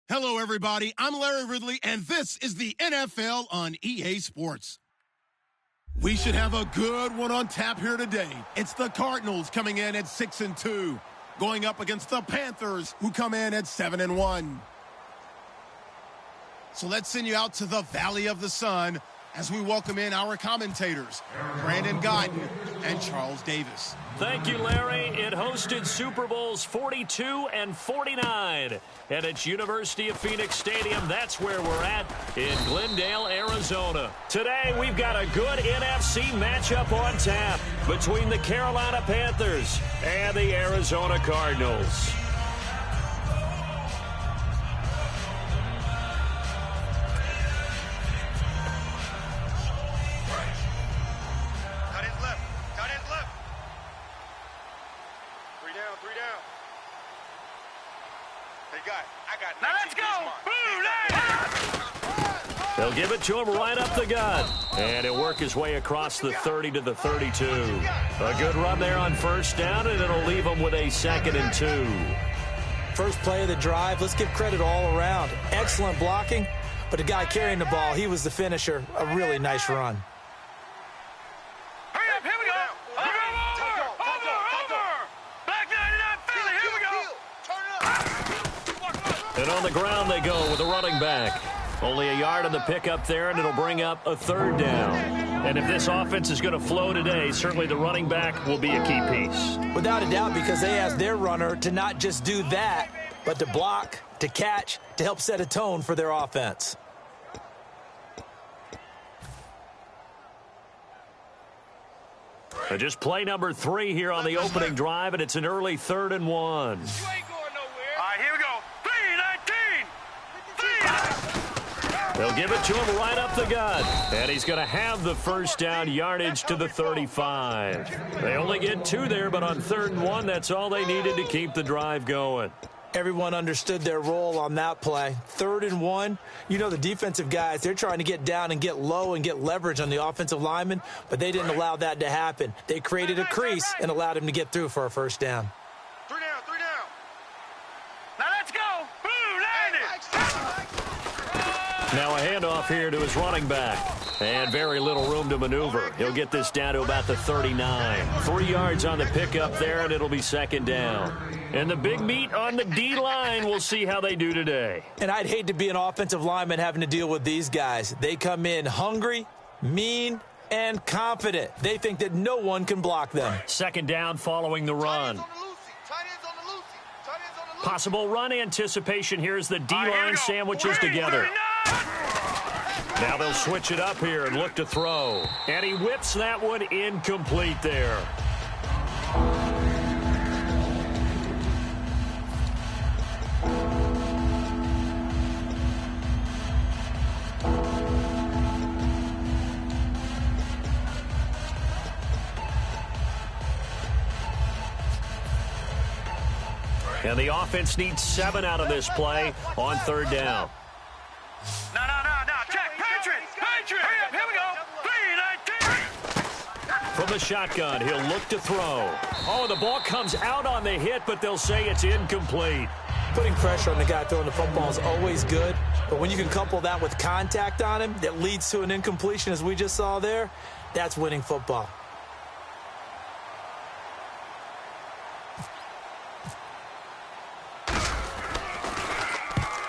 Hello, everybody. I'm Larry Ridley, and this is the NFL on EA Sports. We should have a good one on tap here today. It's the Cardinals coming in at 6-2, going up against the Panthers, who come in at 7-1. So let's send you out to the Valley of the Sun as we welcome in our commentators, Brandon Guyton and Charles Davis. Thank you, Larry. It hosted Super Bowls 42 and 49. And it's University of Phoenix Stadium. That's where we're at in Glendale, Arizona. Today, we've got a good NFC matchup on tap between the Carolina Panthers and the Arizona Cardinals. They'll give it to him right up the gut. And he'll work his way across the 30 to the 32. A good run there on first down, and it'll leave him with a 2nd and 2. First play of the drive, let's give credit all around. Excellent blocking, but the guy carrying the ball, he was the finisher. A really nice run. Hurry up, here we go. Over. Back 99 Philly, here we go. And on the ground they go with a running back. Only a yard on the pickup there, and it'll bring up a 3rd down. And if this offense is going to flow today, certainly the running back will be a key piece. Without a doubt, because they asked their runner to not just do that, but to block, to catch, to help set a tone for their offense. Just play number 3 here on the opening drive, and it's an early 3rd and 1. You ain't going nowhere. All right, here we go. 3-19. They'll give it to him right up the gut. And he's going to have the first down yardage to the 35. They only get 2 there, but on 3rd and 1, that's all they needed to keep the drive going. Everyone understood their role on that play. 3rd and 1, you know the defensive guys, they're trying to get down and get low and get leverage on the offensive lineman, but they didn't allow that to happen. They created a crease and allowed him to get through for a first down. 3 down. Now let's go. Boom, land it. Now a handoff here to his running back. And very little room to maneuver. He'll get this down to about the 39. 3 yards on the pickup there, and it'll be second down. And the big meat on the D-line, we'll see how they do today. And I'd hate to be an offensive lineman having to deal with these guys. They come in hungry, mean, and confident. They think that no one can block them. Second down following the run. Possible run anticipation here as the D-line sandwiches together. Now they'll switch it up here and look to throw. And he whips that one incomplete there. And the offense needs 7 out of this play on third down. No. Check. Patriot. Hurry up. Here we go. 3-19. From the shotgun, he'll look to throw. Oh, the ball comes out on the hit, but they'll say it's incomplete. Putting pressure on the guy throwing the football is always good, but when you can couple that with contact on him that leads to an incompletion, as we just saw there, that's winning football.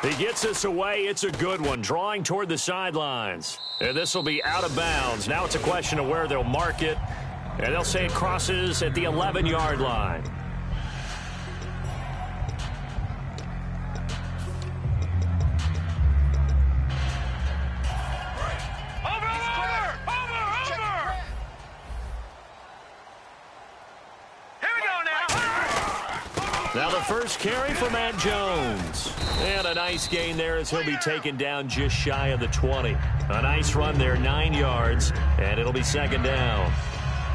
He gets this away. It's a good one, drawing toward the sidelines. And this will be out of bounds. Now it's a question of where they'll mark it. And they'll say it crosses at the 11-yard line. Over. Here we go now. Now the first carry for Matt Jones. And a nice gain there as he'll be taken down just shy of the 20. A nice run there, 9 yards, and it'll be second down.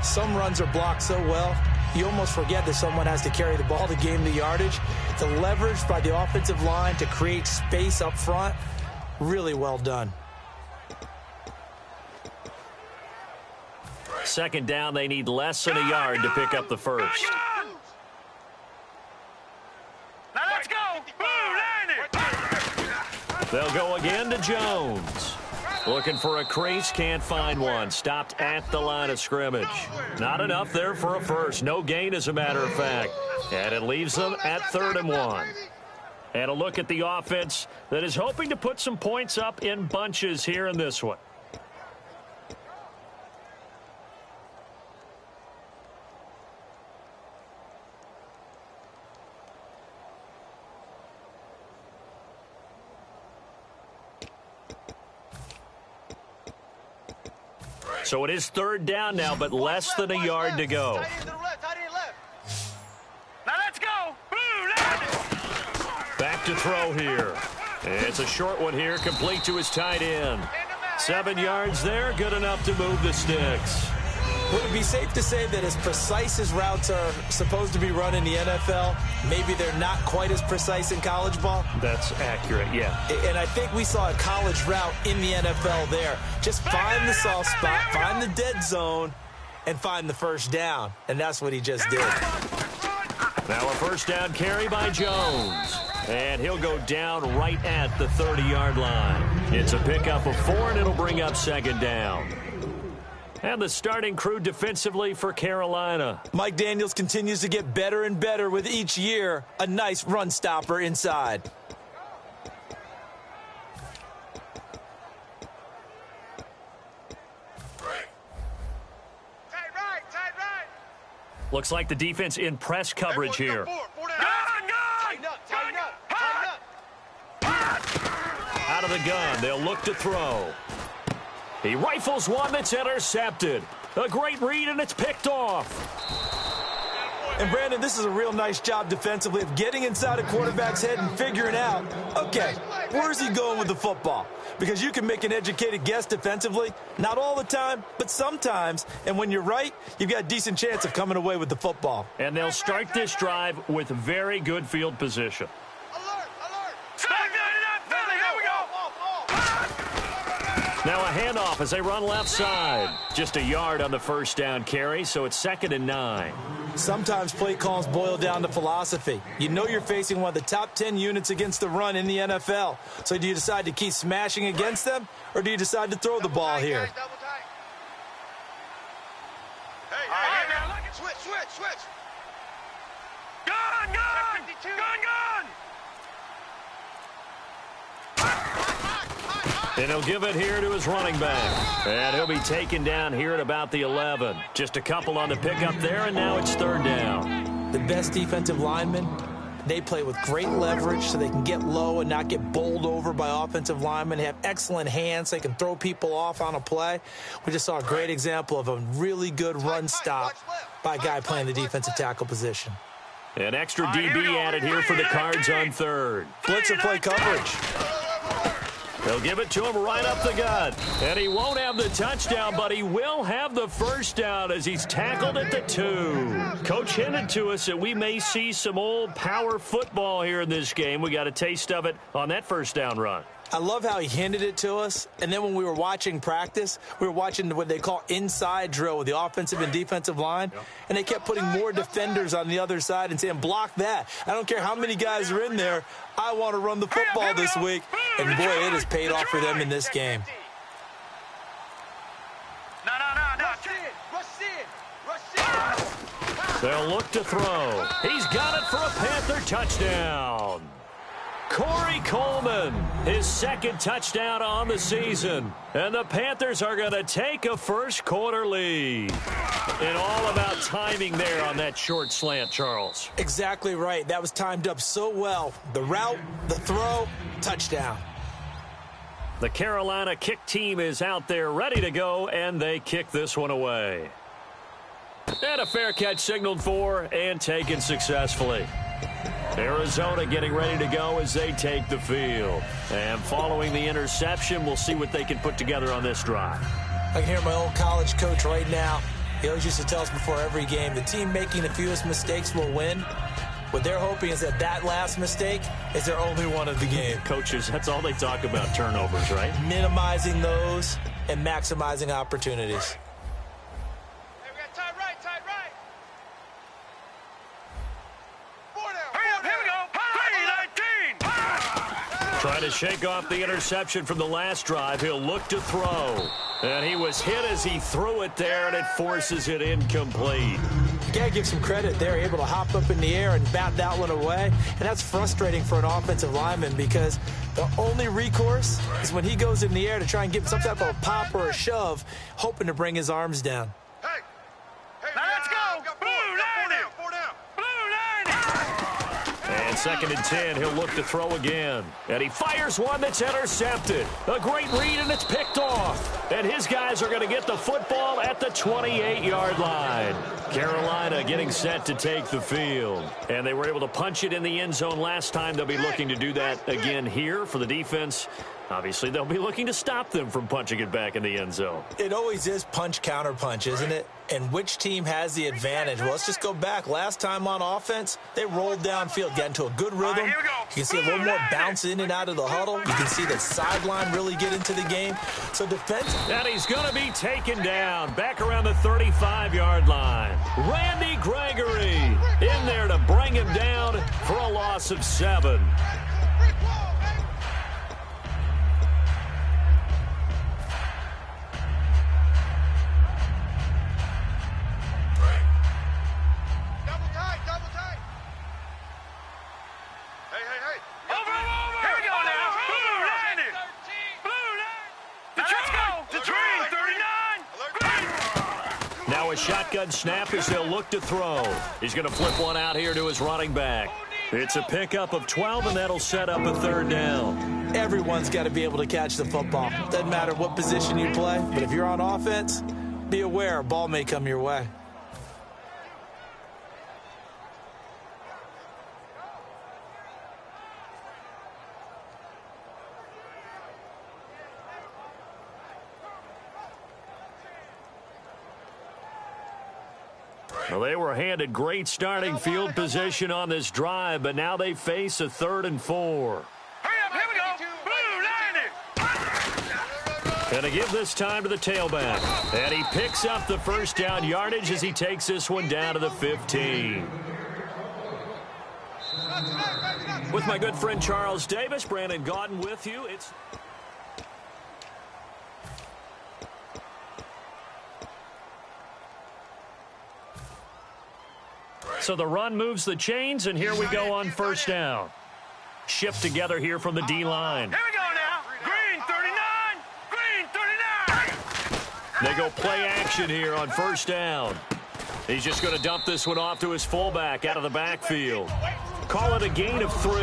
Some runs are blocked so well, you almost forget that someone has to carry the ball to gain the yardage. The leverage by the offensive line to create space up front, really well done. Second down, they need less than a yard to pick up the first. Now let's go. They'll go again to Jones. Looking for a crease, can't find one. Stopped at the line of scrimmage. Not enough there for a first. No gain, as a matter of fact. And it leaves them at 3rd and 1. And a look at the offense that is hoping to put some points up in bunches here in this one. So it is 3rd down now, but less than a yard to go. Now let's go. Back to throw here. It's a short one here, complete to his tight end. 7 yards there, good enough to move the sticks. Would it be safe to say that as precise as routes are supposed to be run in the NFL, maybe they're not quite as precise in college ball? That's accurate, yeah. And I think we saw a college route in the NFL there. Just find the soft spot, find the dead zone, and find the first down. And that's what he just did. Now a first down carry by Jones. And he'll go down right at the 30-yard line. It's a pickup of 4, and it'll bring up second down. And the starting crew defensively for Carolina. Mike Daniels continues to get better and better with each year. A nice run stopper inside. Tight right. Looks like the defense in press coverage here. Tighten up. Out of the gun, they'll look to throw. He rifles one that's intercepted. A great read, and it's picked off. And, Brandon, this is a real nice job defensively of getting inside a quarterback's head and figuring out, okay, where's he going with the football? Because you can make an educated guess defensively, not all the time, but sometimes. And when you're right, you've got a decent chance of coming away with the football. And they'll start this drive with very good field position. Now a handoff as they run left side. Just a yard on the first down carry, so it's 2nd and 9. Sometimes play calls boil down to philosophy. You know you're facing one of the top 10 units against the run in the NFL. So do you decide to keep smashing against them, or do you decide to throw the ball here? Switch. Gun! And he'll give it here to his running back. And he'll be taken down here at about the 11. Just a couple on the pickup there, and now it's 3rd down. The best defensive linemen, they play with great leverage so they can get low and not get bowled over by offensive linemen. They have excellent hands. They can throw people off on a play. We just saw a great example of a really good run stop by a guy playing the defensive tackle position. An extra DB added here for the Cards on 3rd. Blitzer play coverage. They'll give it to him right up the gut. And he won't have the touchdown, but he will have the first down as he's tackled at the 2. Coach hinted to us that we may see some old power football here in this game. We got a taste of it on that first down run. I love how he hinted it to us, and then when we were watching practice, we were watching what they call inside drill with the offensive and defensive line, and they kept putting more defenders on the other side and saying, block that. I don't care how many guys are in there. I want to run the football this week, and boy, it has paid off for them in this game. No. Rush in. They'll look to throw. He's got it for a Panther touchdown. Corey Coleman, his 2nd touchdown on the season. And the Panthers are going to take a first-quarter lead. And all about timing there on that short slant, Charles. Exactly right. That was timed up so well. The route, the throw, touchdown. The Carolina kick team is out there ready to go, and they kick this one away. And a fair catch signaled for and taken successfully. Arizona getting ready to go as they take the field. And following the interception, we'll see what they can put together on this drive. I can hear my old college coach right now. He always used to tell us before every game, the team making the fewest mistakes will win. What they're hoping is that last mistake is their only one of the game. Coaches, that's all they talk about, turnovers, right? Minimizing those and maximizing opportunities. Hey, we got tight right. Trying to shake off the interception from the last drive. He'll look to throw. And he was hit as he threw it there, and it forces it incomplete. You got to give some credit. They're able to hop up in the air and bat that one away. And that's frustrating for an offensive lineman because the only recourse is when he goes in the air to try and give some type of a pop or a shove, hoping to bring his arms down. Now let's go. Blue line. 4 down. Blue line. And 2nd and 10, he'll look to throw again. And he fires one that's intercepted. A great read, and it's picked off. And his guys are going to get the football at the 28-yard line. Carolina getting set to take the field. And they were able to punch it in the end zone last time. They'll be looking to do that again here for the defense. Obviously, they'll be looking to stop them from punching it back in the end zone. It always is punch, counter punch, isn't it? And which team has the advantage? Well, let's just go back. Last time on offense, they rolled downfield, got into a good rhythm. You can see a little more bounce in and out of the huddle. You can see the sideline really get into the game. So defense. And he's going to be taken down back around the 35-yard line. Randy Gregory in there to bring him down for a loss of 7. A shotgun snap as they'll look to throw. He's going to flip one out here to his running back. It's a pickup of 12, and that'll set up a 3rd down. Everyone's got to be able to catch the football. Doesn't matter what position you play, but if you're on offense, be aware a ball may come your way. Well, they were handed great starting field position on this drive, but now they face a 3rd and 4. Hurry up, here we go. Blue line And to give this time to the tailback. And he picks up the first down yardage as he takes this one down to the 15. With my good friend Charles Davis, Brandon Gaudin with you. So the run moves the chains, and here we go on first down. Shift together here from the D-line. Here we go now. Green 39. Green 39. They go play action here on first down. He's just going to dump this one off to his fullback out of the backfield. Call it a gain of 3,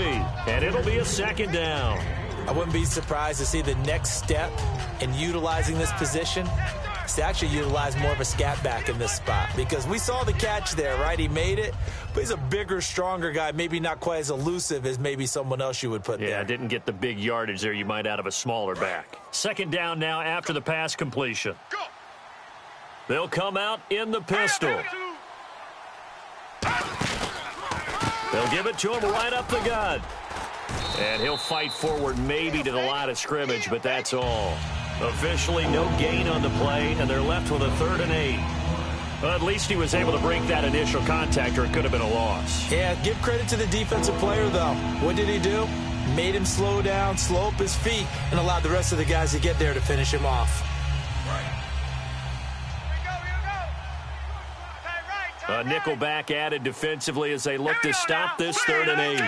and it'll be a second down. I wouldn't be surprised to see the next step in utilizing this position is to actually utilize more of a scat back in this spot, because we saw the catch there, right? He made it, but he's a bigger, stronger guy, maybe not quite as elusive as maybe someone else you would put there. Yeah, didn't get the big yardage there you might out of a smaller back. Second down now after the pass completion. They'll come out in the pistol. They'll give it to him right up the gut. And he'll fight forward maybe to the line of scrimmage, but that's all. Officially no gain on the play, and they're left with a 3rd and 8. Well, at least he was able to break that initial contact, or it could have been a loss. Yeah, give credit to the defensive player, though. What did he do? Made him slow down, slow up his feet, and allowed the rest of the guys to get there to finish him off. A nickel back added defensively as they look to stop this 3rd and 8.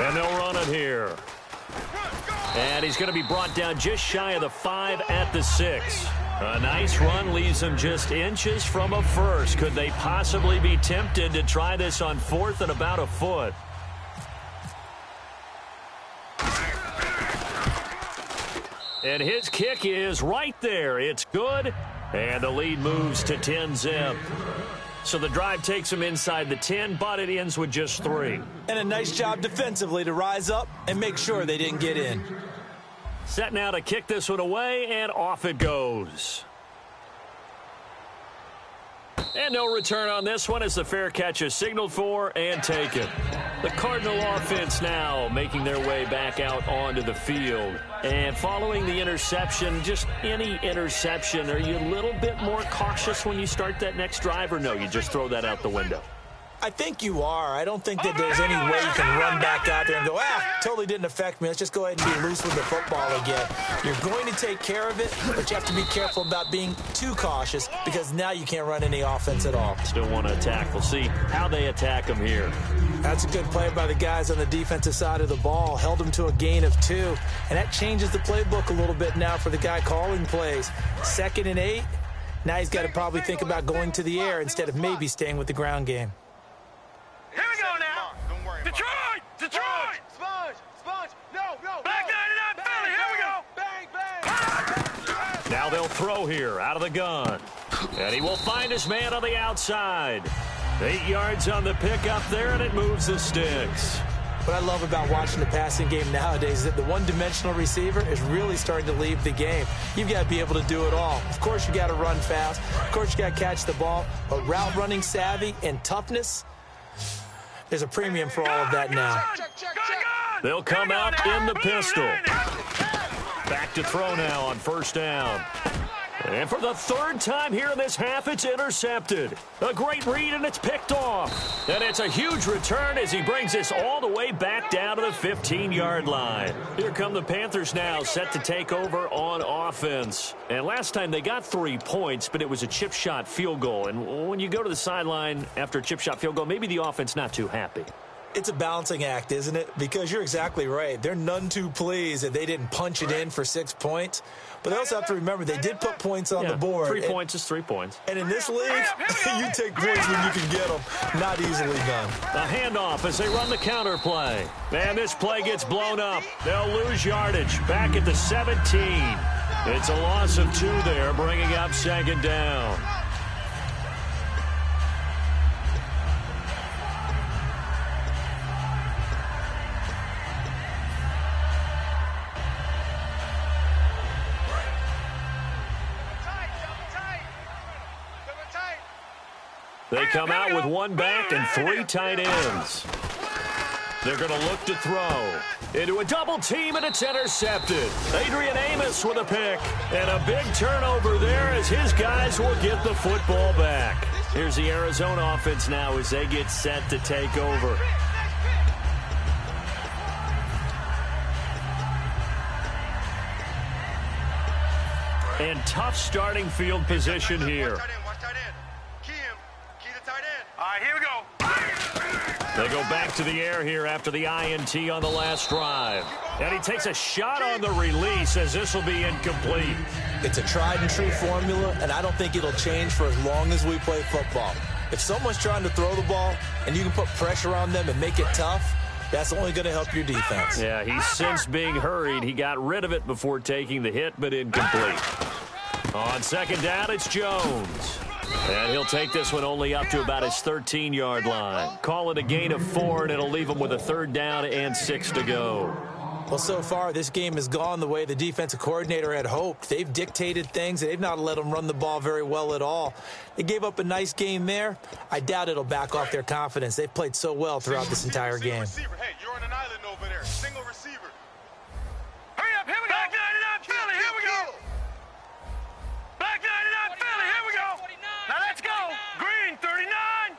And they'll run it here. And he's going to be brought down just shy of the 5 at the 6. A nice run leaves him just inches from a first. Could they possibly be tempted to try this on 4th and about a foot? And his kick is right there. It's good. And the lead moves to 10-zip. So the drive takes him inside the 10, but it ends with just 3. And a nice job defensively to rise up and make sure they didn't get in. Set now to kick this one away, and off it goes. And no return on this one as the fair catch is signaled for and taken. The Cardinal offense now making their way back out onto the field. And following the interception, just any interception, are you a little bit more cautious when you start that next drive, or no, you just throw that out the window? I think you are. I don't think that there's any way you can run back out there and go, totally didn't affect me. Let's just go ahead and be loose with the football again. You're going to take care of it, but you have to be careful about being too cautious, because now you can't run any offense at all. Still want to attack. We'll see how they attack him here. That's a good play by the guys on the defensive side of the ball. Held them to a gain of 2, and that changes the playbook a little bit now for the guy calling plays. 2nd and 8. Now he's got to probably think about going to the air instead of maybe staying with the ground game. Here we go now. Detroit! Detroit! Sponge! Sponge! No! Back 99 Philly! Here we go! Bang! Bang! Now they'll throw here out of the gun. And he will find his man on the outside. 8 yards on the pickup there, and it moves the sticks. What I love about watching the passing game nowadays is that the one-dimensional receiver is really starting to leave the game. You've got to be able to do it all. Of course, you got to run fast. Of course, you got to catch the ball. But route running savvy and toughness, there's a premium for all of that now. They'll come out in the pistol. Back to throw now on first down. And for the 3rd time here in this half, it's intercepted. A great read, and it's picked off. And it's a huge return as he brings this all the way back down to the 15-yard line. Here come the Panthers now, set to take over on offense. And last time they got 3 points, but it was a chip shot field goal. And when you go to the sideline after a chip shot field goal, maybe the offense not too happy. It's a balancing act, isn't it? Because you're exactly right. They're none too pleased that they didn't punch it in for 6 points. But they also have to remember they did put points on the board. 3 points is 3 points. And in this league, you take points when you can get them. Not easily done. A handoff as they run the counter play. And this play gets blown up. They'll lose yardage back at the 17. It's a loss of 2 there, bringing up 2nd down. They come out with 1 back and 3 tight ends. They're going to look to throw. Into a double team, and it's intercepted. Adrian Amos with a pick. And a big turnover there as his guys will get the football back. Here's the Arizona offense now as they get set to take over. And tough starting field position here. Watch tight end. Key him. Key the tight end. All right, here we go. They go back to the air here after the INT on the last drive. And he takes a shot on the release as this will be incomplete. It's a tried and true formula, and I don't think it'll change for as long as we play football. If someone's trying to throw the ball and you can put pressure on them and make it tough, that's only going to help your defense. Yeah, he's since being hurried. He got rid of it before taking the hit, but incomplete. On second down, it's Jones. And he'll take this one only up to about his 13-yard line. Call it a gain of 4, and it'll leave him with a 3rd down and 6 to go. Well, so far, this game has gone the way the defensive coordinator had hoped. They've dictated things. They've not let them run the ball very well at all. They gave up a nice game there. I doubt it'll back off their confidence. They've played so well throughout this entire game. Hey, you're on an island over there. Single receiver. Hurry up, here we go. Back 99 Philly, here we go. Back 99 Philly, here we go. Now let's go. Green, 39.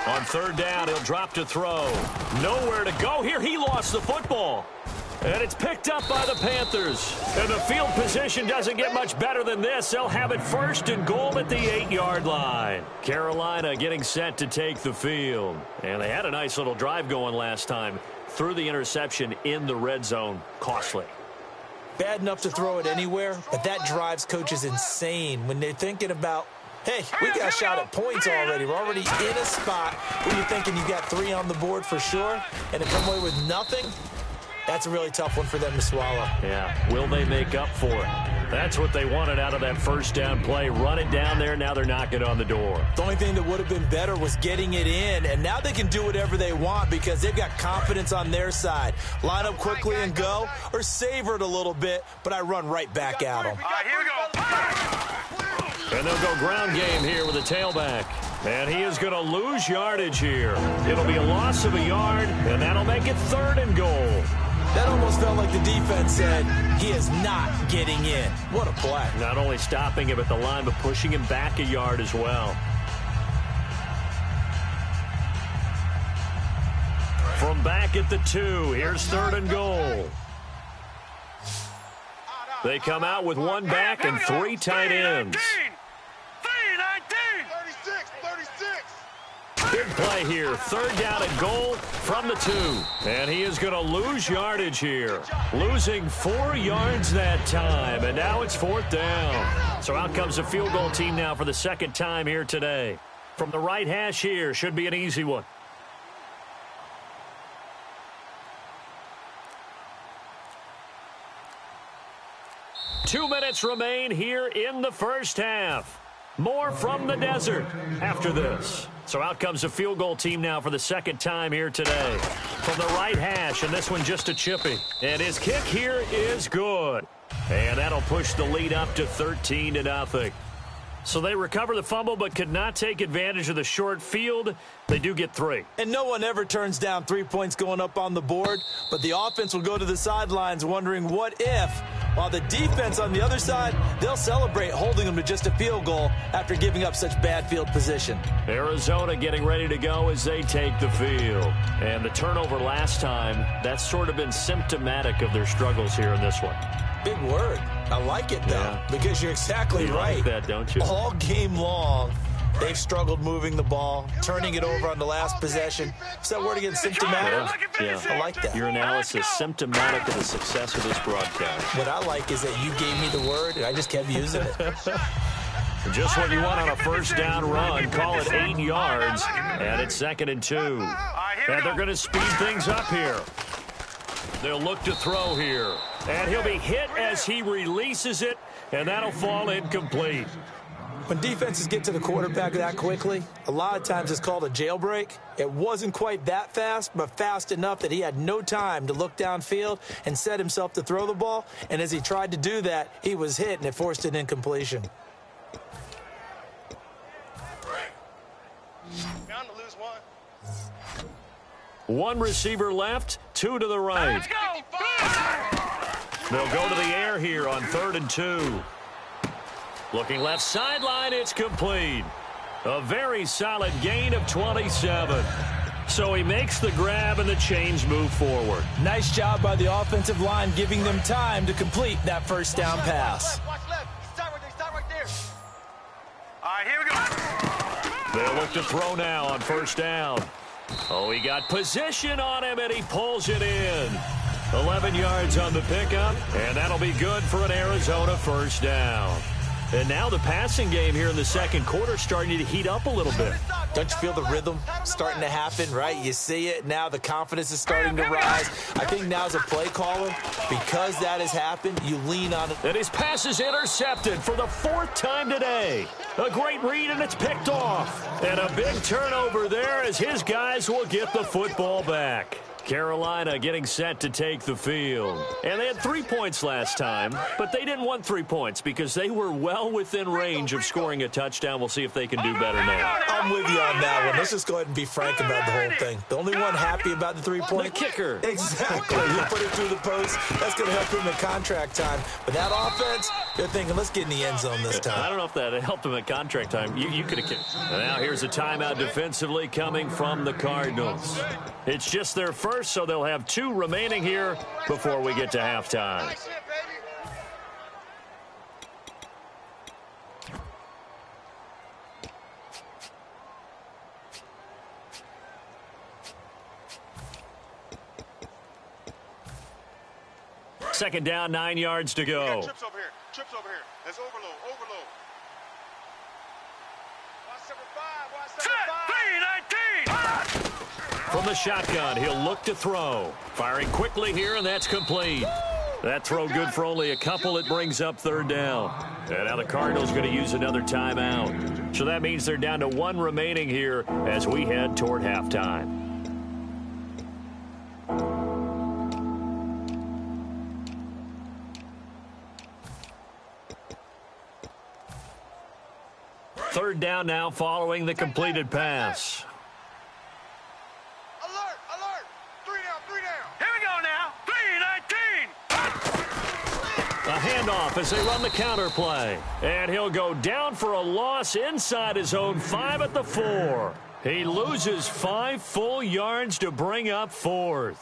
On 3rd down, he'll drop to throw. Nowhere to go here. He lost the football. And it's picked up by the Panthers. And the field position doesn't get much better than this. They'll have it 1st and goal at the 8-yard line. Carolina getting set to take the field. And they had a nice little drive going last time. Threw the interception in the red zone. Costly. Bad enough to throw it anywhere, but that drives coaches insane when they're thinking about, hey, we got a shot at points already. We're already in a spot where you're thinking you got 3 on the board for sure, and to come away with nothing, that's a really tough one for them to swallow. Yeah, will they make up for it? That's what they wanted out of that 1st down play. Run it down there, now they're knocking on the door. The only thing that would have been better was getting it in, and now they can do whatever they want because they've got confidence on their side. Line up quickly and go, or savor it a little bit, but I run right back at them. All right, here we go. And they'll go ground game here with a tailback. And he is going to lose yardage here. It'll be a loss of a yard, and that'll make it 3rd and goal. That almost felt like the defense said, he is not getting in. What a play. Not only stopping him at the line, but pushing him back a yard as well. From back at the 2, here's 3rd and goal. They come out with 1 back and 3 tight ends. 36. Big play here. 3rd down and goal from the 2. And he is going to lose yardage here. Losing 4 yards that time. And now it's 4th down. So out comes the field goal team now for the 2nd time here today. From the right hash here. Should be an easy one. Two minutes remain here in the first half. More from the desert after this. So out comes the field goal team now for the 2nd time here today. From the right hash, and this one just a chippy. And his kick here is good. And that'll push the lead up to 13-0. So they recover the fumble but could not take advantage of the short field. They do get 3. And no one ever turns down 3 points going up on the board, but the offense will go to the sidelines wondering what if, while the defense on the other side, they'll celebrate holding them to just a field goal after giving up such bad field position. Arizona getting ready to go as they take the field. And the turnover last time, that's sort of been symptomatic of their struggles here in this one. Big word. I like it, though, because you're exactly right. You like that, don't you? All game long, they've struggled moving the ball, turning it over on the last possession. Is that word again, symptomatic? Yeah. I like that. Your analysis, symptomatic of the success of this broadcast. What I like is that you gave me the word, and I just kept using it. Just what you want on a 1st down run. Call it 8 yards, and it's 2nd and 2. And they're going to speed things up here. They'll look to throw here. And he'll be hit as he releases it, and that'll fall incomplete. When defenses get to the quarterback that quickly, a lot of times it's called a jailbreak. It wasn't quite that fast, but fast enough that he had no time to look downfield and set himself to throw the ball. And as he tried to do that, he was hit, and it forced an incompletion. Bound to lose 1. One receiver left, two to the right. Let's go. They'll go to the air here on 3rd and 2. Looking left sideline, it's complete. A very solid gain of 27. So he makes the grab and the chains move forward. Nice job by the offensive line giving them time to complete that first down pass. Watch left. Stop right there. All right, here we go. They'll look to throw now on 1st down. Oh, he got position on him, and he pulls it in. 11 yards on the pickup, and that'll be good for an Arizona 1st down. And now the passing game here in the 2nd quarter starting to heat up a little bit. Don't you feel the rhythm starting to happen, right? You see it. Now the confidence is starting to rise. I think now as a play caller, because that has happened, you lean on it. And his pass is intercepted for the 4th time today. A great read, and it's picked off. And a big turnover there as his guys will get the football back. Carolina getting set to take the field. And they had 3 points last time, but they didn't want 3 points because they were well within range of scoring a touchdown. We'll see if they can do better now. I'm with you on that one. Let's just go ahead and be frank about the whole thing. The only one happy about the 3-point? The kicker. Exactly. He put it through the post. That's going to help him in contract time. But that offense, they're thinking, let's get in the end zone this time. I don't know if that helped him at contract time. You could have kicked. And now here's a timeout defensively coming from the Cardinals. It's just their first, so they'll have 2 remaining here before we get to halftime. Nice hit, baby. Second down, 9 yards to go. Trips over here. That's overload. Watch number 5. Watch number 5. 3-19. From the shotgun, he'll look to throw. Firing quickly here, and that's complete. That throw good for only a couple. It brings up 3rd down. And now the Cardinals going to use another timeout. So that means they're down to 1 remaining here as we head toward halftime. Third down now following the completed pass. Alert. 3 down. Here we go now. 3-19. A handoff as they run the counter play. And he'll go down for a loss inside his own 5 at the 4. He loses 5 full yards to bring up 4th.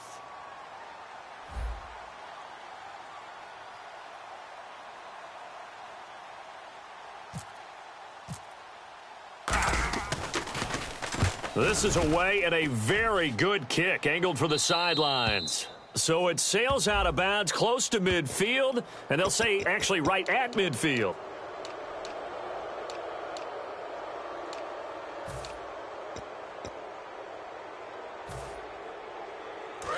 This is away and a very good kick angled for the sidelines. So it sails out of bounds close to midfield, and they'll say actually right at midfield.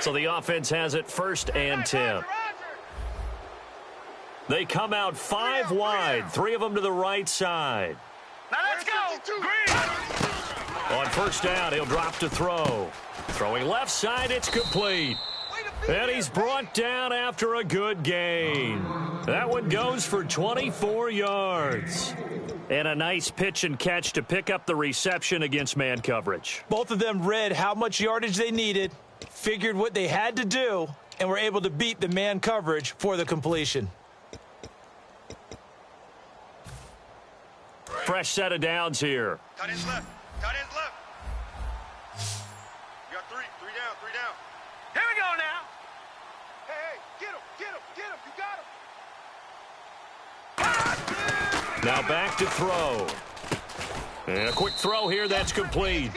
So the offense has it 1st and 10. They come out 5 wide, 3 of them to the right side. Now let's go. Green. On 1st down, he'll drop to throw. Throwing left side, it's complete. And he's brought down after a good gain. That one goes for 24 yards. And a nice pitch and catch to pick up the reception against man coverage. Both of them read how much yardage they needed, figured what they had to do, and were able to beat the man coverage for the completion. Fresh set of downs here. Cut ends left. You got 3 down. Here we go now. Hey, get him. You got him. Now back to throw. And a quick throw here, that's complete.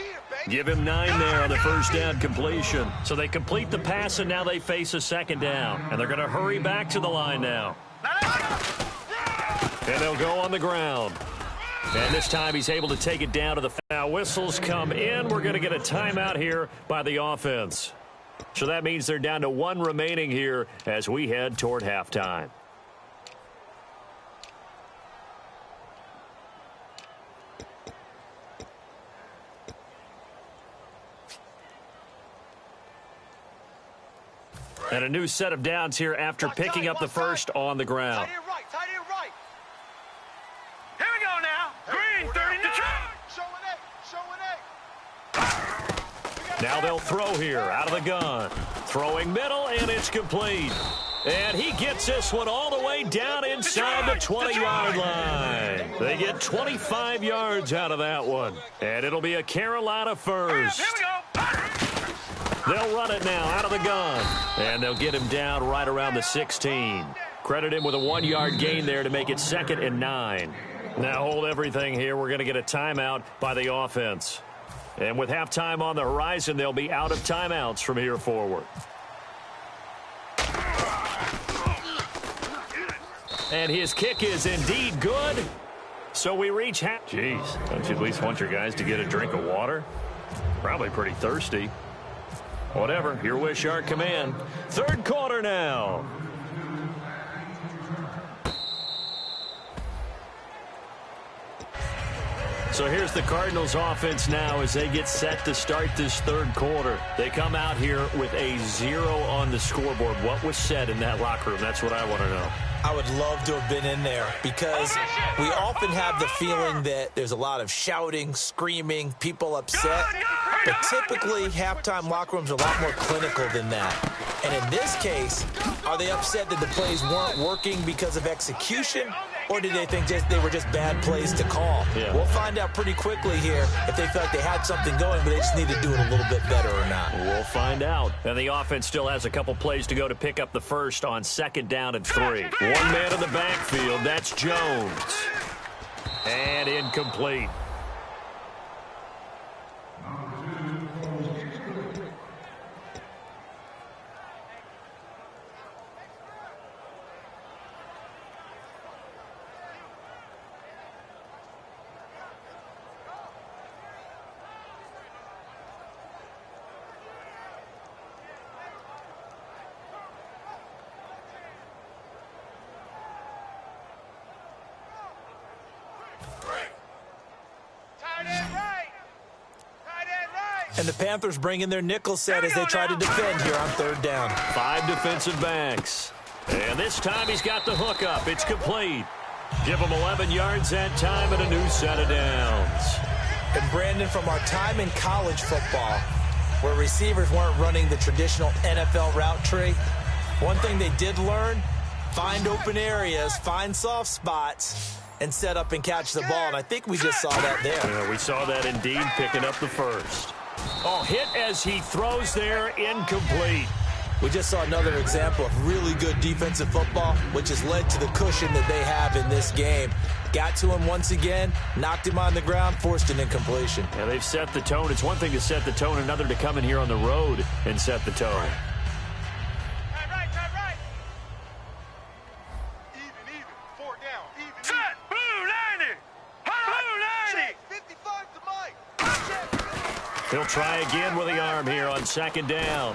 Give him 9 there on the 1st down completion. So they complete the pass, and now they face a 2nd down. And they're going to hurry back to the line now. And they'll go on the ground. And this time he's able to take it down to the foul. Whistles come in. We're going to get a timeout here by the offense. So that means they're down to 1 remaining here as we head toward halftime. And a new set of downs here after picking up the first on the ground. Tight end right. Here we go now. Green, 30 to try. Showing eight. Now they'll throw here out of the gun. Throwing middle, and it's complete. And he gets this one all the way down inside the 20-yard line. They get 25 yards out of that one. And it'll be a Carolina first. Here we go. They'll run it now out of the gun. And they'll get him down right around the 16. Credit him with a 1-yard gain there to make it 2nd and 9. Now hold everything here. We're going to get a timeout by the offense. And with halftime on the horizon, they'll be out of timeouts from here forward. And his kick is indeed good. So we reach half. Jeez, don't you at least want your guys to get a drink of water? Probably pretty thirsty. Whatever, your wish, our command. 3rd quarter now. So here's the Cardinals offense now as they get set to start this 3rd quarter. They come out here with a 0 on the scoreboard. What was said in that locker room? That's what I want to know. I would love to have been in there because we often have the feeling that there's a lot of shouting, screaming, people upset. But typically, halftime locker rooms are a lot more clinical than that. And in this case, are they upset that the plays weren't working because of execution? Or did they think they were just bad plays to call? Yeah. We'll find out pretty quickly here if they felt like they had something going, but they just need to do it a little bit better or not. We'll find out. And the offense still has a couple plays to go to pick up the first on 2nd down and 3. One man in the backfield. That's Jones. And incomplete. And the Panthers bring in their nickel set as they try to defend here on 3rd down. 5 defensive backs. And this time he's got the hook up. It's complete. Give him 11 yards that time and a new set of downs. And Brandon, from our time in college football, where receivers weren't running the traditional NFL route tree, one thing they did learn, find open areas, find soft spots, and set up and catch the ball. And I think we just saw that there. Yeah, we saw that indeed, picking up the first. Oh, hit as he throws there, incomplete. We just saw another example of really good defensive football, which has led to the cushion that they have in this game. Got to him once again, knocked him on the ground, forced an incompletion. Yeah, they've set the tone. It's one thing to set the tone, another to come in here on the road and set the tone. Right. Even. 4 down. Even. Set. Blue 90. Blue 90. 55 to Mike. He'll try again with the arm here on 2nd down.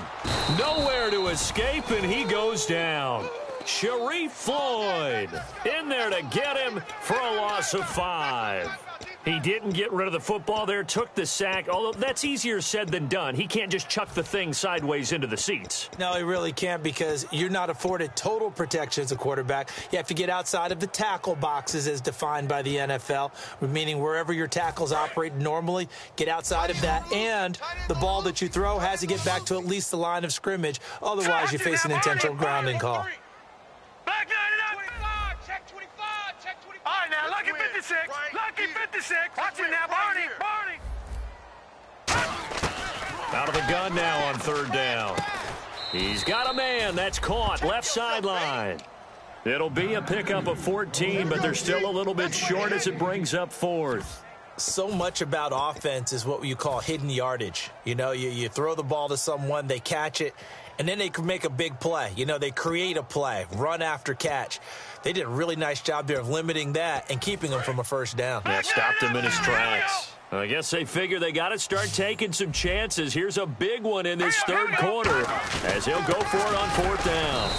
Nowhere to escape, and he goes down. Sharif Floyd in there to get him for a loss of 5. He didn't get rid of the football there, took the sack, although that's easier said than done. He can't just chuck the thing sideways into the seats. No, he really can't because you're not afforded total protection as a quarterback. You have to get outside of the tackle boxes as defined by the NFL, meaning wherever your tackles operate normally, get outside of that, and the ball that you throw has to get back to at least the line of scrimmage. Otherwise, you face an intentional grounding call. Back 99. Check 25. Check 25. All right, now, lucky 56. Lucky 56. Watch it now, Barney. Out of the gun now on 3rd down. He's got a man. That's caught. Left sideline. It'll be a pickup of 14, but they're still a little bit short as it brings up 4th. So much about offense is what you call hidden yardage. You know, you throw the ball to someone, they catch it, and then they can make a big play. You know, they create a play, run after catch. They did a really nice job there of limiting that and keeping him from a 1st down. Yeah, stopped him in his tracks. I guess they figure they got to start taking some chances. Here's a big one in this 3rd quarter as he'll go for it on 4th down.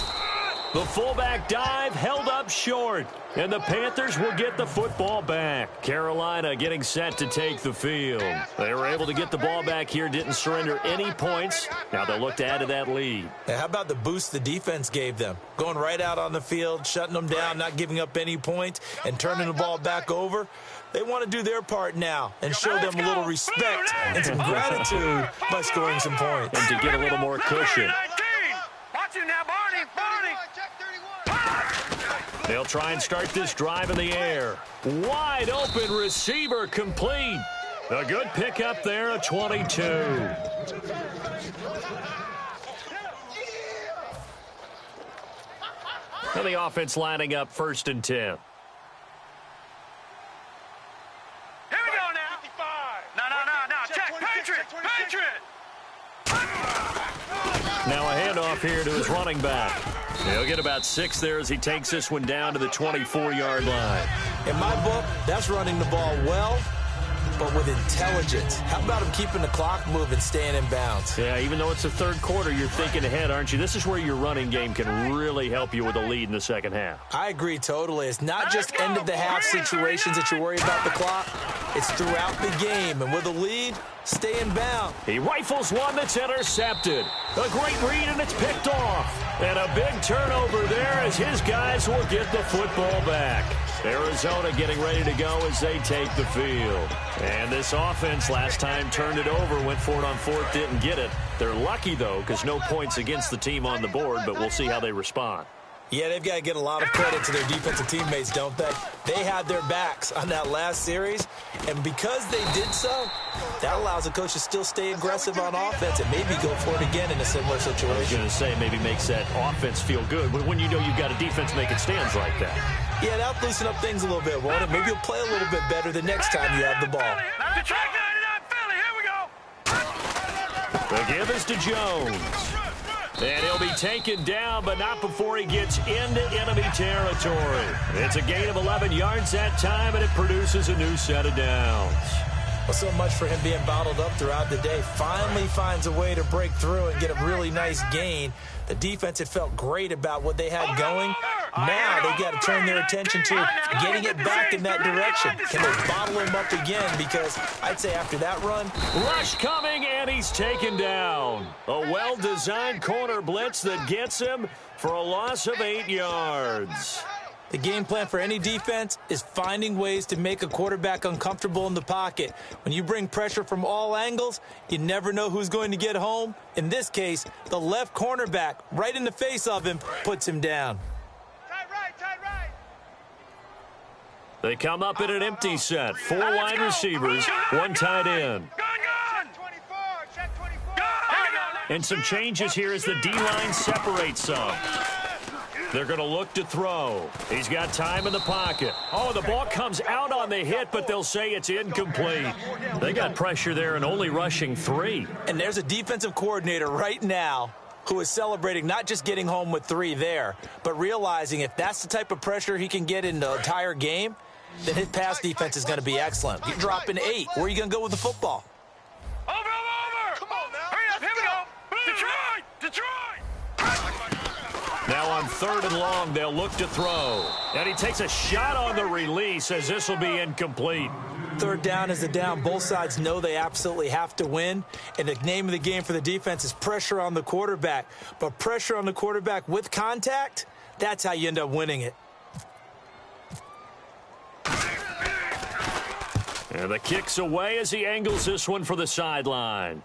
The fullback dive held up short, and the Panthers will get the football back. Carolina getting set to take the field. They were able to get the ball back here, didn't surrender any points. Now they'll look to add to that lead. How about the boost the defense gave them? Going right out on the field, shutting them down, not giving up any points, and turning the ball back over. They want to do their part now and show them a little respect and some gratitude by scoring some points. And to get a little more cushion. Watch him now, Barney. They'll try and start this drive in the air. Wide open receiver complete. A good pickup there, a 22. Now the offense lining up 1st and 10. Here we go now. 55. No. Check. Patriot. Now a handoff here to his running back. He'll get about 6 there as he takes this one down to the 24-yard line. In my book, that's running the ball well, but with intelligence. How about him keeping the clock moving, staying in bounds? Yeah, even though it's the 3rd quarter, you're thinking ahead, aren't you? This is where your running game can really help you with a lead in the 2nd half. I agree totally. It's not just end-of-the-half situations that you worry about the clock. It's throughout the game. And with a lead, stay in bounds. He rifles one that's intercepted. A great read, and it's picked off. And a big turnover there as his guys will get the football back. Arizona getting ready to go as they take the field. And this offense last time turned it over, went for it on 4th, didn't get it. They're lucky, though, because no points against the team on the board, but we'll see how they respond. Yeah, they've got to get a lot of credit to their defensive teammates, don't they? They had their backs on that last series, and because they did so, that allows the coach to still stay aggressive on offense and maybe go for it again in a similar situation. I was going to say maybe makes that offense feel good, but when you know you've got a defense making stands like that. Yeah, that'll loosen up things a little bit, won't it? Maybe you'll play a little bit better the next time you have the ball. The give is to Jones. And he'll be taken down, but not before he gets into enemy territory. It's a gain of 11 yards that time, and it produces a new set of downs. Well, so much for him being bottled up throughout the day. Finally finds a way to break through and get a really nice gain. The defense had felt great about what they had going. Now they've got to turn their attention to getting it back in that direction. Can they bottle him up again? Because I'd say after that run. Rush coming, and he's taken down. A well-designed corner blitz that gets him for a loss of 8 yards. The game plan for any defense is finding ways to make a quarterback uncomfortable in the pocket. When you bring pressure from all angles, you never know who's going to get home. In this case, the left cornerback, right in the face of him, puts him down. Tight right. They come up in an empty set. 4 wide receivers, 1 tight end. Gun! 24, check 24. And some changes here as the D-line separates some. They're going to look to throw. He's got time in the pocket. Oh, the ball comes out on the hit, but they'll say it's incomplete. They got pressure there and only rushing 3. And there's a defensive coordinator right now who is celebrating not just getting home with 3 there, but realizing if that's the type of pressure he can get in the entire game, then his pass defense is going to be excellent. You're dropping 8. Where are you going to go with the football? Over! Come on now. Hurry up, here we go. Detroit! Now on 3rd and long, they'll look to throw. And he takes a shot on the release as this will be incomplete. 3rd down is the down. Both sides know they absolutely have to win. And the name of the game for the defense is pressure on the quarterback. But pressure on the quarterback with contact, that's how you end up winning it. And the kick's away as he angles this one for the sideline.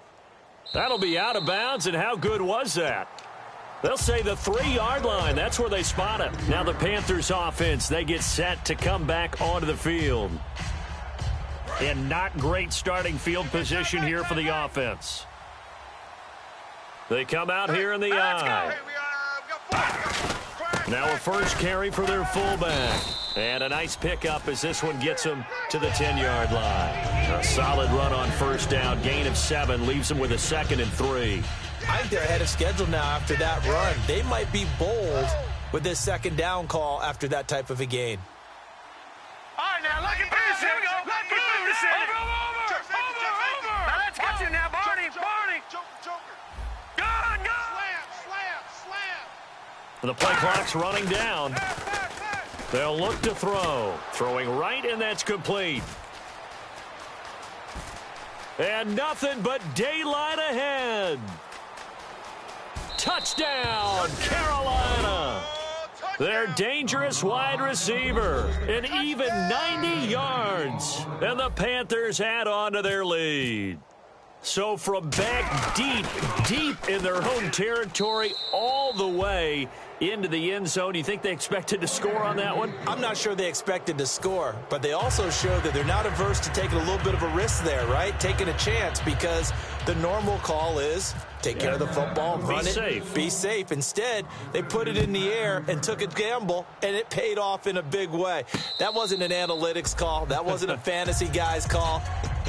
That'll be out of bounds, and how good was that? They'll say the 3-yard line. That's where they spot him. Now the Panthers offense, they get set to come back onto the field. And not great starting field position here for the offense. They come out here in the eye. Now a first carry for their fullback. And a nice pickup as this one gets them to the 10-yard line. A solid run on 1st down. Gain of 7 leaves them with a 2nd and 3. I think they're ahead of schedule now after that run. They might be bold with this 2nd down call after that type of a gain. All right, now, look at this. Here we go. Over. Now, let's get you now, Barney. Gun. The play clock's running down. They'll look to throw. Throwing right, and that's complete. And nothing but daylight ahead. Touchdown, Carolina. Their dangerous wide receiver, an even 90 yards. And the Panthers add on to their lead. So from back deep in their home territory all the way into the end zone, do you think they expected to score on that one? I'm not sure they expected to score, but they also showed that they're not averse to taking a little bit of a risk there, right? Taking a chance, because the normal call is take care of the football, run it, be safe. Instead, they put it in the air and took a gamble, and it paid off in a big way. That wasn't an analytics call. That wasn't a fantasy guy's call.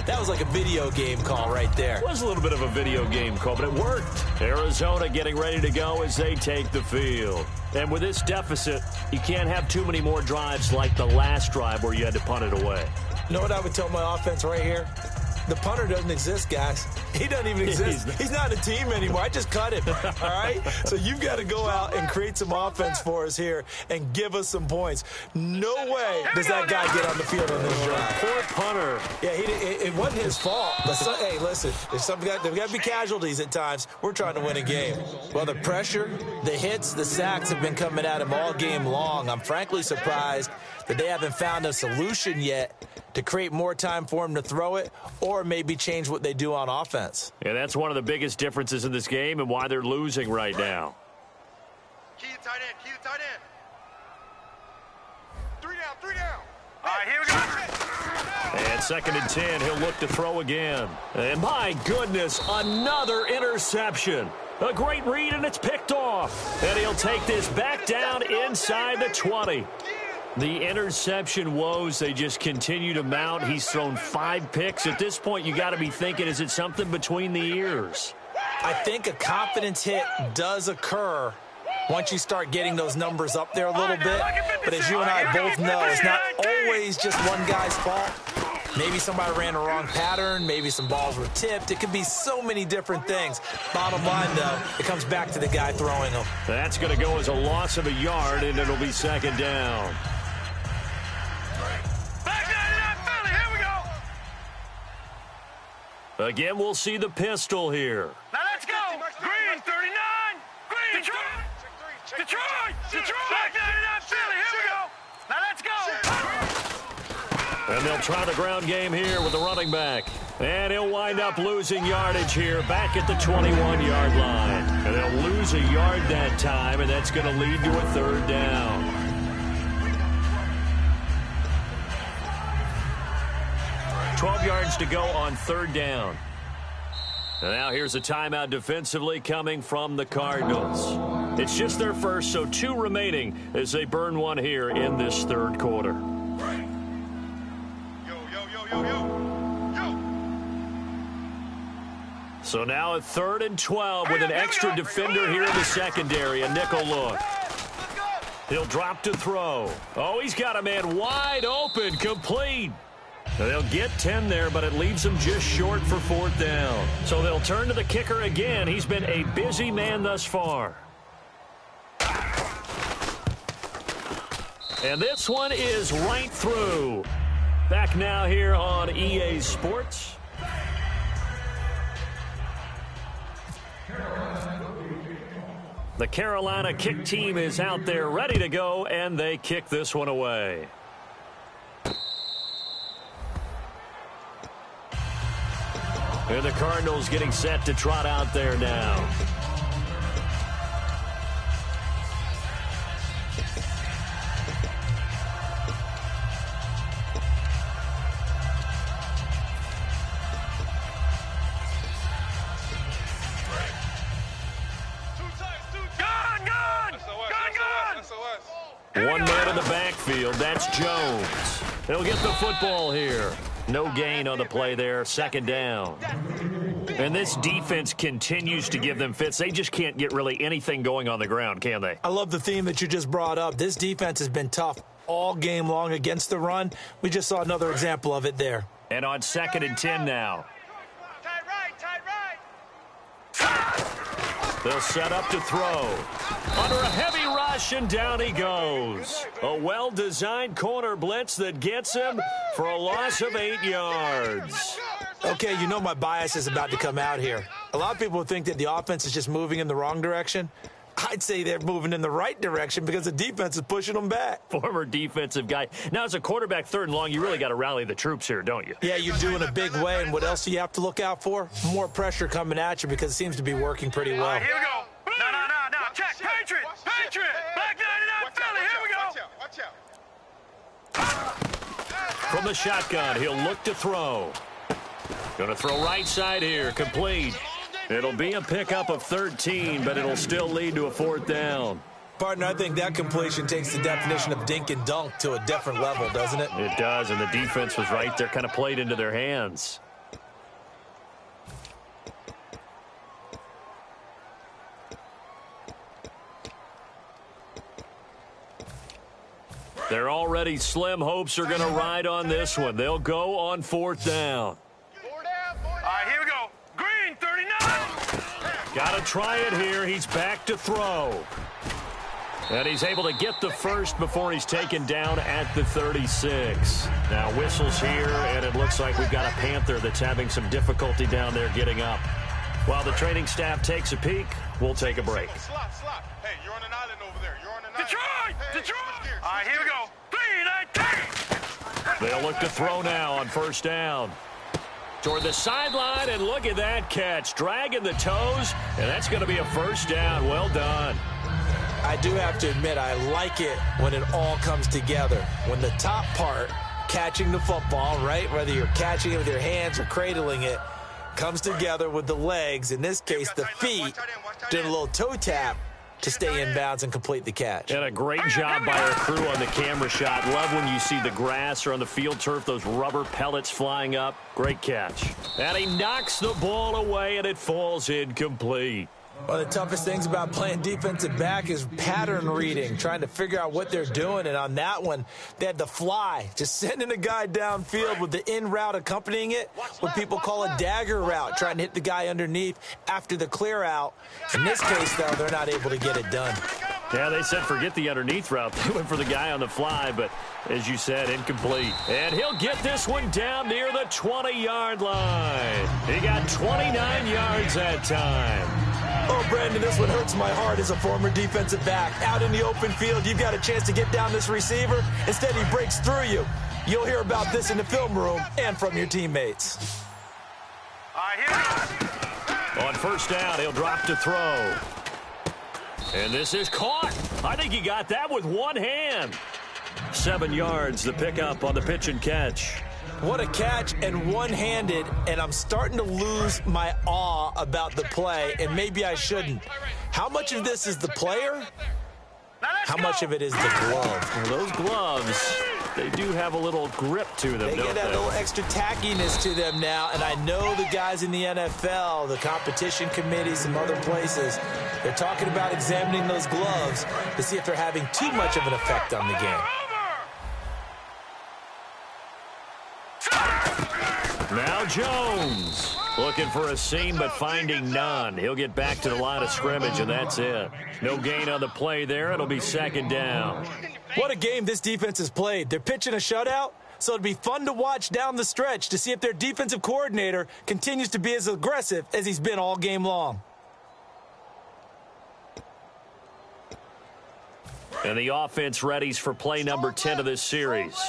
That was like a video game call right there. It was a little bit of a video game call, but it worked. Arizona getting ready to go as they take the field. And with this deficit, you can't have too many more drives like the last drive where you had to punt it away. You know what I would tell my offense right here? The punter doesn't exist, guys. He doesn't even exist. He's not a team anymore. I just cut him, all right? So you've got to go out and create some offense for us here and give us some points. No way does that guy get on the field on this drive. Poor punter. Yeah, it wasn't his fault. But hey, listen, there's got to be casualties at times. We're trying to win a game. Well, the pressure, the hits, the sacks have been coming at him all game long. I'm frankly surprised that they haven't found a solution yet to create more time for him to throw it, or maybe change what they do on offense. Yeah, that's one of the biggest differences in this game and why they're losing right now. Key to tight end, key to tight end. 3 down. All right, here we go. And 2nd and 10, he'll look to throw again. And my goodness, another interception. A great read, and it's picked off. And he'll take this back down inside the 20. The interception woes, they just continue to mount. He's thrown 5 picks. At this point, you got to be thinking, is it something between the ears? I think a confidence hit does occur once you start getting those numbers up there a little bit. But as you and I both know, it's not always just one guy's fault. Maybe somebody ran a wrong pattern. Maybe some balls were tipped. It could be so many different things. Bottom line, though, it comes back to the guy throwing them. That's going to go as a loss of a yard, and it'll be 2nd down. Again, we'll see the pistol here. Now let's go. Green, 39. Green. Detroit. Back 99, Philly. Here we go. Now let's go. And they'll try the ground game here with the running back. And he'll wind up losing yardage here back at the 21-yard line. And they'll lose a yard that time, and that's going to lead to a 3rd down. $12 yards to go on 3rd down. And now here's a timeout defensively coming from the Cardinals. It's just their first, so 2 remaining as they burn one here in this 3rd quarter. Yo. So now a 3rd and 12 with an extra defender here in the secondary, a nickel look. He'll drop to throw. Oh, he's got a man wide open, complete. They'll get 10 there, but it leaves them just short for 4th down. So they'll turn to the kicker again. He's been a busy man thus far. And this one is right through. Back now here on EA Sports. The Carolina kick team is out there ready to go, and they kick this one away. And the Cardinals getting set to trot out there now. One man in the backfield, that's Jones. He'll get the football here. No gain on the play there, 2nd down. And this defense continues to give them fits. They just can't get really anything going on the ground, can they? I love the theme that you just brought up. This defense has been tough all game long against the run. We just saw another example of it there. And on 2nd and 10 now. Tight right. They'll set up to throw. Under a heavy ride. rush, and down he goes. A well-designed corner blitz that gets him for a loss of 8 yards. Okay, you know my bias is about to come out here. A lot of people think that the offense is just moving in the wrong direction. I'd say they're moving in the right direction because the defense is pushing them back. Former defensive guy. Now, as a quarterback, 3rd and long, you really got to rally the troops here, don't you? Yeah, you do in a big way. And what else do you have to look out for? More pressure coming at you because it seems to be working pretty well. Here we go. No. Check. Patriot. Black 99 Philly. Here we go. Watch out. From the shotgun, he'll look to throw. Going to throw right side here. Complete. It'll be a pickup of 13, but it'll still lead to a 4th down. Partner, I think that completion takes the definition of dink and dunk to a different level, doesn't it? It does, and the defense was right there, kind of played into their hands. They're already slim hopes are going to ride on this one. They'll go on 4th down. All right, here we go. Green, 39. Got to try it here. He's back to throw. And he's able to get the first before he's taken down at the 36. Now whistles here, and it looks like we've got a Panther that's having some difficulty down there getting up. While the training staff takes a peek, we'll take a break. Slot. Hey, you're on an island over there. You're on an island. Detroit! All right, here we go. 3, 9, 10. They'll look to throw now on 1st down. Toward the sideline, and look at that catch. Dragging the toes, and that's going to be a 1st down. Well done. I do have to admit, I like it when it all comes together. When the top part, catching the football, right, whether you're catching it with your hands or cradling it, comes together with the legs, in this case the feet, doing a little toe tap to stay in bounds and complete the catch. And a great job by our crew on the camera shot. Love when you see the grass or on the field turf, those rubber pellets flying up. Great catch. And he knocks the ball away, and it falls incomplete. One of the toughest things about playing defensive back is pattern reading, trying to figure out what they're doing. And on that one, they had the fly, just sending a guy downfield with the in route accompanying it, what people call a dagger route, trying to hit the guy underneath after the clear out. In this case, though, they're not able to get it done. Yeah, they said forget the underneath route. They went for the guy on the fly, but as you said, incomplete. And he'll get this one down near the 20-yard line. He got 29 yards that time. Oh, Brandon, this one hurts my heart as a former defensive back. Out in the open field, you've got a chance to get down this receiver. Instead, he breaks through you. You'll hear about this in the film room and from your teammates. All right, here we go. On 1st down, he'll drop to throw. And this is caught. I think he got that with one hand. 7 yards, the pickup on the pitch and catch. What a catch, and one-handed, and I'm starting to lose my awe about the play, and maybe I shouldn't. How much of this is the player? How much of it is the glove? Well, those gloves, they do have a little grip to them, They get that little extra tackiness to them now, and I know the guys in the NFL, the competition committees, some other places, they're talking about examining those gloves to see if they're having too much of an effect on the game. Now Jones looking for a seam but finding none. He'll get back to the line of scrimmage, and that's it. No gain on the play there. It'll be 2nd down. What a game this defense has played. They're pitching a shutout, so it'd be fun to watch down the stretch to see if their defensive coordinator continues to be as aggressive as he's been all game long. And the offense readies for play number 10 of this series.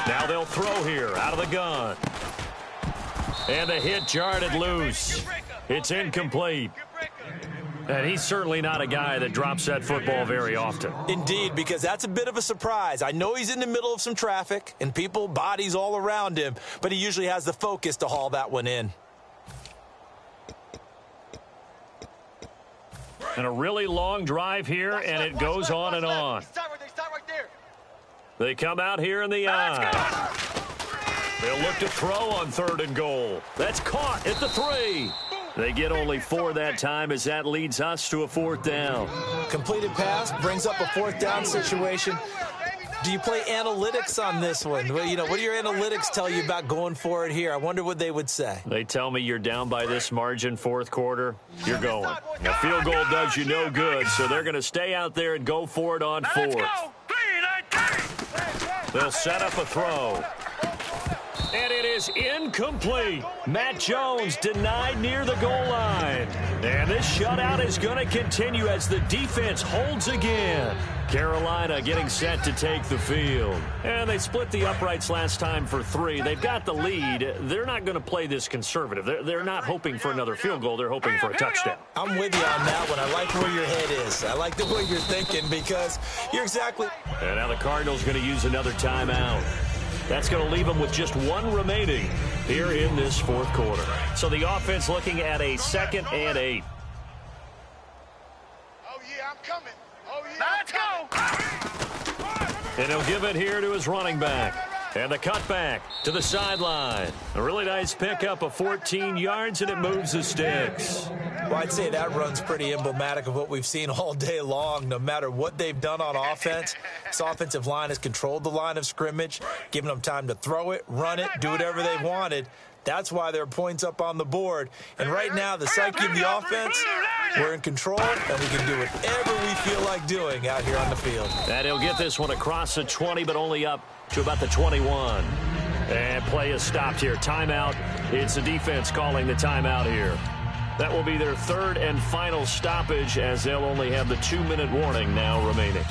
Now they'll throw here out of the gun. And the hit jarred loose. It's incomplete. And he's certainly not a guy that drops that football very often. Indeed, because that's a bit of a surprise. I know he's in the middle of some traffic and people, bodies all around him, but he usually has the focus to haul that one in. And a really long drive here, and it goes on and on. They come out here in the eye. They'll look to throw on 3rd and goal. That's caught at the 3. They get only 4 that time as that leads us to a 4th down. Completed pass brings up a 4th down situation. Do you play analytics on this one? Well, what do your analytics tell you about going for it here? I wonder what they would say. They tell me you're down by this margin fourth quarter, you're going. A field goal does you no good, so they're going to stay out there and go for it on fourth. They'll set up a throw. And it is incomplete. Matt Jones denied near the goal line. And this shutout is going to continue as the defense holds again. Carolina getting set to take the field. And they split the uprights last time for 3. They've got the lead. They're not going to play this conservative. They're not hoping for another field goal. They're hoping for a touchdown. I'm with you on that one. I like where your head is. I like the way you're thinking because you're exactly... And now the Cardinals going to use another timeout. That's going to leave them with just 1 remaining here in this fourth quarter. So the offense looking at a 2nd and 8. Oh, yeah, I'm coming. Oh, yeah. Let's go. And he'll give it here to his running back. And the cutback to the sideline. A really nice pickup of 14 yards, and it moves the sticks. Well, I'd say that run's pretty emblematic of what we've seen all day long. No matter what they've done on offense, this offensive line has controlled the line of scrimmage, given them time to throw it, run it, do whatever they wanted. That's why there are points up on the board. And right now, the psyche of the offense, we're in control, and we can do whatever we feel like doing out here on the field. And he'll get this one across the 20, but only up to about the 21. And play is stopped here. Timeout. It's the defense calling the timeout here. That will be their 3rd and final stoppage, as they'll only have the 2-minute warning now remaining.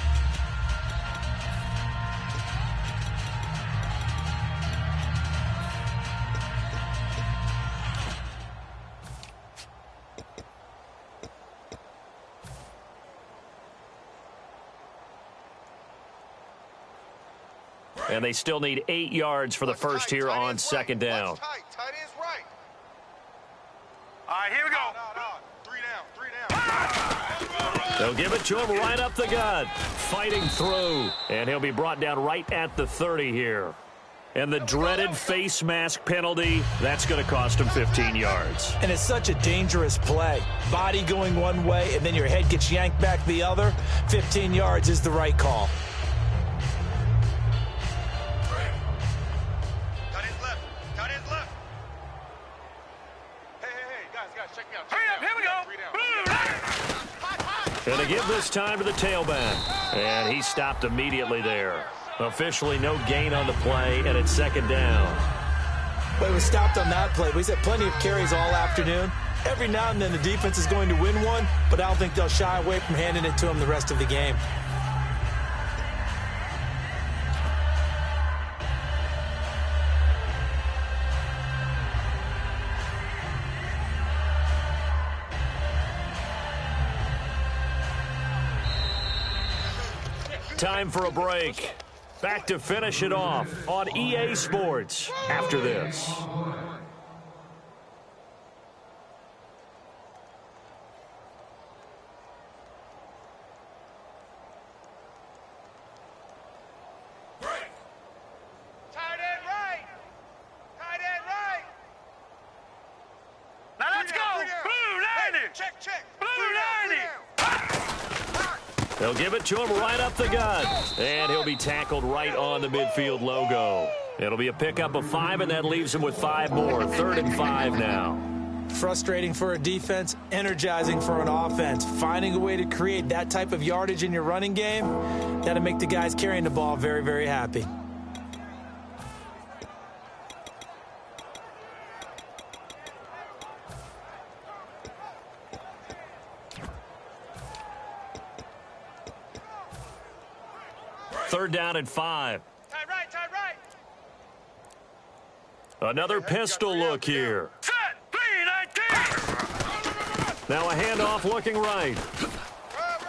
And they still need 8 yards for the first here on 2nd down. Tight end's right. All right, here we go. 3 down. They'll give it to him right up the gut. Fighting through. And he'll be brought down right at the 30 here. And the dreaded face mask penalty, that's going to cost him 15 yards. And it's such a dangerous play. Body going one way, and then your head gets yanked back the other. 15 yards is the right call. And to give this time to the tailback. And he stopped immediately there. Officially no gain on the play, and it's 2nd down. Well, he was stopped on that play. He's had plenty of carries all afternoon. Every now and then the defense is going to win one, but I don't think they'll shy away from handing it to him the rest of the game. Time for a break. Back to finish it off on EA Sports after this. Tight end right. Now let's go. Blue 90. Check. Blue 90. They'll give it to him right up the gut. And he'll be tackled right on the midfield logo. It'll be a pickup of 5, and that leaves him with 5 more. 3rd and 5 now. Frustrating for a defense, energizing for an offense. Finding a way to create that type of yardage in your running game, that'll make the guys carrying the ball very, very happy. Third down and 5. Tight right. Another pistol look here. Set. 3-19. Now a handoff looking right.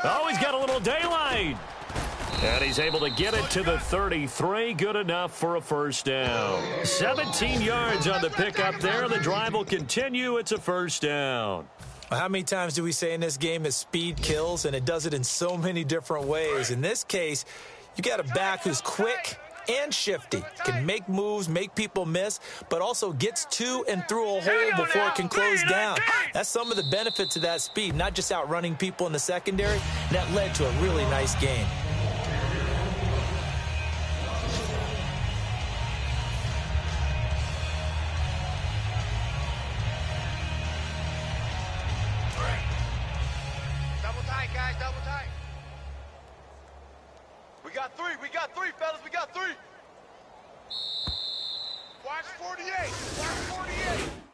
Oh, he's got a little daylight. And he's able to get it to the 33. Good enough for a first down. 17 yards on the pickup there. The drive will continue. It's a first down. How many times do we say in this game that speed kills, and it does it in so many different ways? In this case, you got a back who's quick and shifty, can make moves, make people miss, but also gets to and through a hole before it can close down. That's some of the benefits of that speed, not just outrunning people in the secondary. That led to a really nice game. We got three, fellas. We got three. Watch 48. Watch 48.